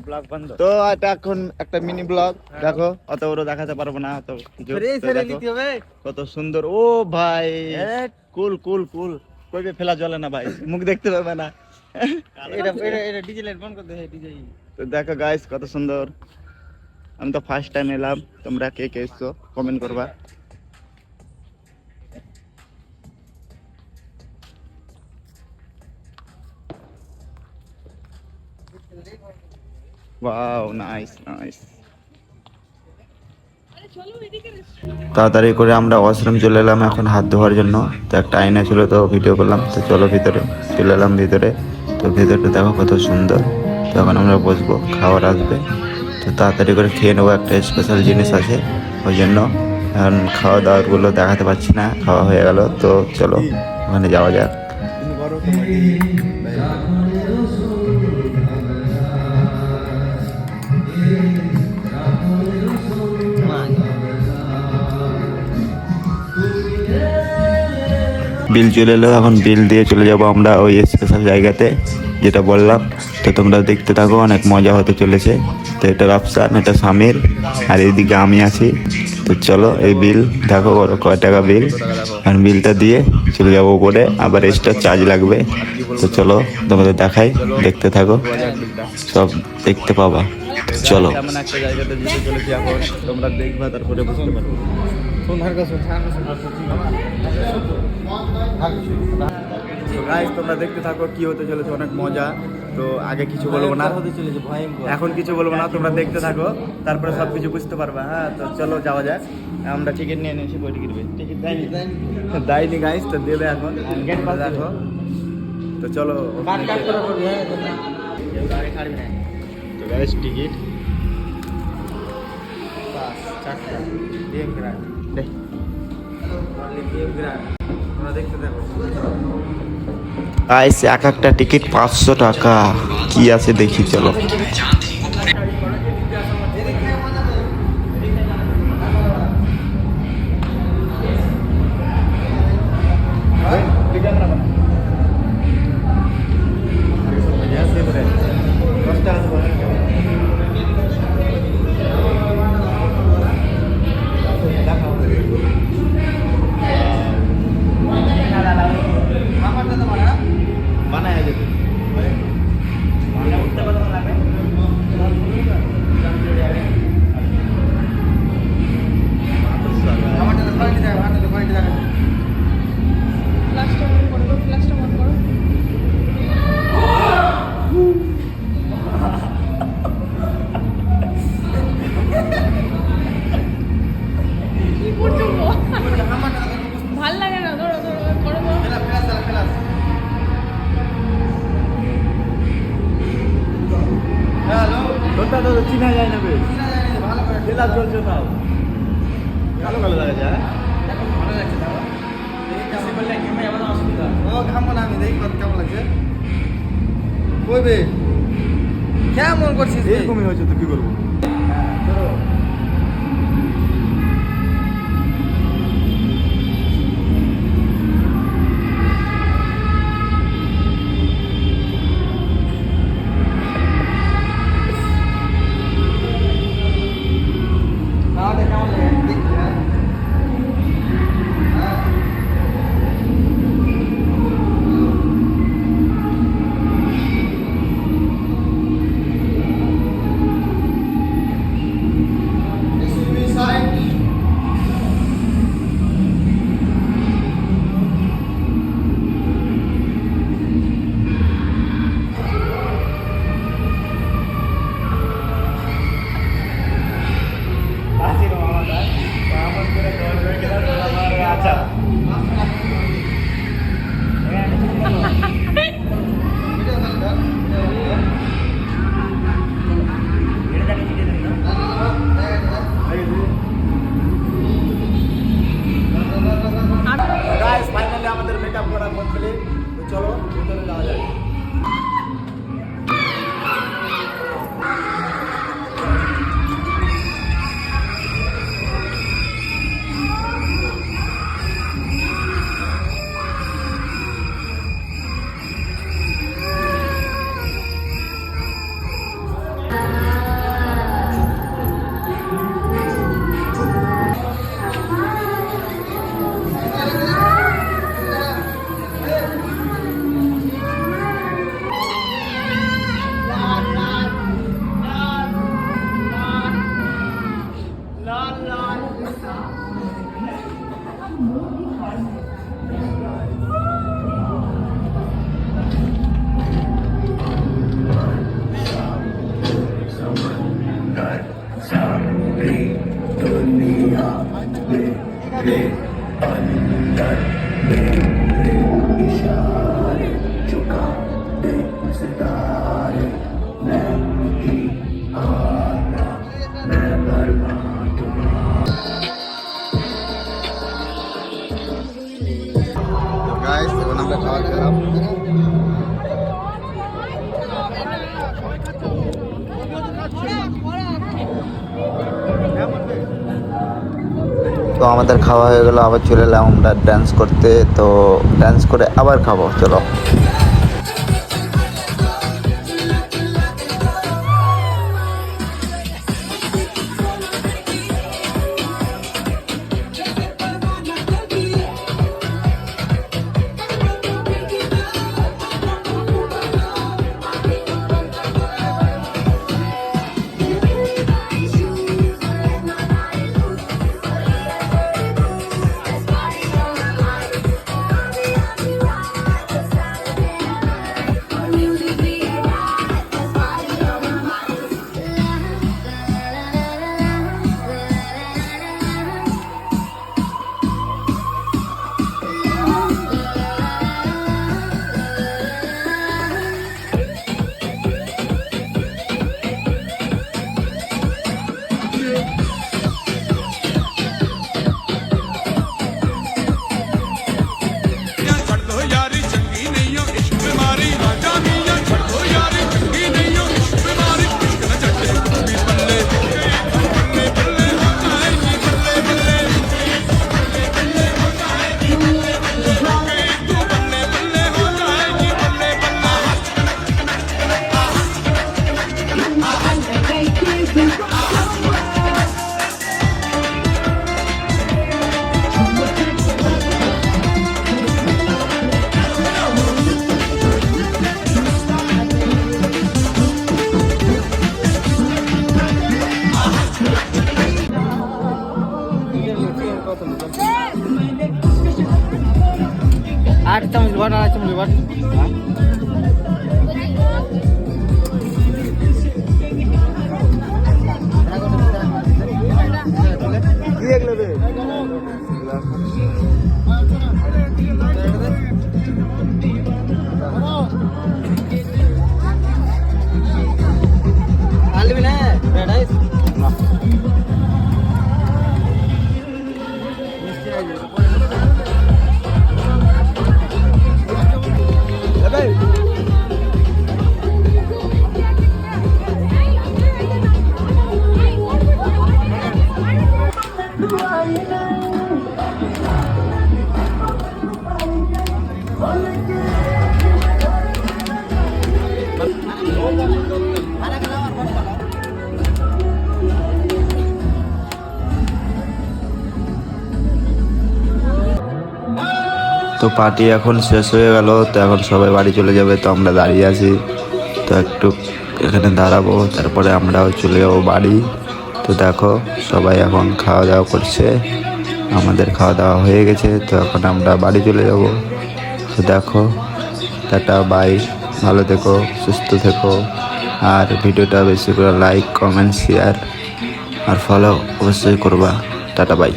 Blog বন্ধ। তো এটা এখন একটা মিনি ব্লগ, দেখো অত বড় দেখাতে পারবো না তো কিছু। কত সুন্দর, ও ভাই কুল কুল কুল, কইবে ফেলা চলে না ভাই, মুখ দেখতে পাবে না। এটা ডিজে লাইট বন্ধ করতে হয় ডিজে। তো দেখো গাইস কত সুন্দর। আমি তো ফার্স্ট টাইম এলাম, তোমরা কে কে এসছো কমেন্ট করবা। Wow nice nice. তাড়াতাড়ি করে আমরা ওয়াশরুম চলে এলাম এখন হাত ধোয়ার জন্য। তো একটা আয়না ছিল তো ভিডিও করলাম, তো চলো ভিতরে চলে এলাম ভিতরে। তো ভিতরটা দেখো কত সুন্দর। তখন আমরা বসবো, খাবার আসবে, তো তাড়াতাড়ি করে খেয়ে নেবো। একটা স্পেশাল জিনিস আছে ওই জন্য এখন খাওয়া দাওয়াগুলো দেখাতে পারছি না, খাওয়া হয়ে গেল। তো চলো ওখানে যাওয়া যাক। বিল চলে এলো, এখন বিল দিয়ে চলে যাবো আমরা ওই স্পেশাল জায়গাতে যেটা বললাম। তো তোমরা দেখতে থাকো, অনেক মজা হতে চলেছে। তো এটা রাফসান, এটা সামির, আর এইদিকে আমি আছি। তো চলো এই বিল দেখো কয় টাকা বিল। আর বিলটা দিয়ে চলে যাবো উপরে, আবার এক্সট্রা চার্জ লাগবে। তো চলো তোমাদের দেখাই, দেখতে থাকো, সব দেখতে পাবা। চলো এমন একটা জায়গাতে যেতে চলেছি এখন, তোমরা দেখবা তারপরে বুঝতে পারবে। তোমরা দেখতে থাকো কি হতে চলেছে, অনেক মজা। তো আগে কিছু বলবো না, এখন কিছু বলবো না, তোমরা দেখতে থাকো তারপরে সব কিছু বুঝতে পারবা। হ্যাঁ তো চলো যাওয়া যাক। আমরা টিকিট নিয়ে নিয়েছি, বই টিকিট টিকিট দেয়নি গাইস, তো দেবে এখন গেট পাস দেখো। তো চলো তো গাইস টিকিট গাইস এক একটা টিকিট 500 টাকা। কি আছে দেখি চলো। ভাল লাগে না, ধরো ধরো করো তো চিনা যায় না বেশ, ভালো করে খেলা চলছে, তাও ভালো ভালো লাগা যায়। কেমন করছিস এরকমই হয়েছে, তো কি করবো। গাইস এখন আমরা খাওয়া খেলাম। তো আমাদের খাওয়া হয়ে গেল, আবার চলে এলাম আমরা ডান্স করতে। তো ডান্স করে আবার খাবো, চলো। आठ चम्मच भर, आठ चम्मच भर। তো পার্টি এখন শেষ হয়ে গেল, তো এখন সবাই বাড়ি চলে যাবে। তো আমরা দাঁড়িয়ে আছি, তো একটু এখানে দাঁড়াবো, তারপরে আমরাও চলে যাবো বাড়ি। তো দেখো সবাই এখন খাওয়া দাওয়া করছে, আমাদের খাওয়া দাওয়া হয়ে গেছে। তো এখন আমরা বাড়ি চলে যাব। তো দেখো, টাটা বাই, ভালো থেকো, সুস্থ থেকো, আর ভিডিওটা বেশি করে লাইক, কমেন্ট, শেয়ার আর ফলো অবশ্যই করবা। Tata bye.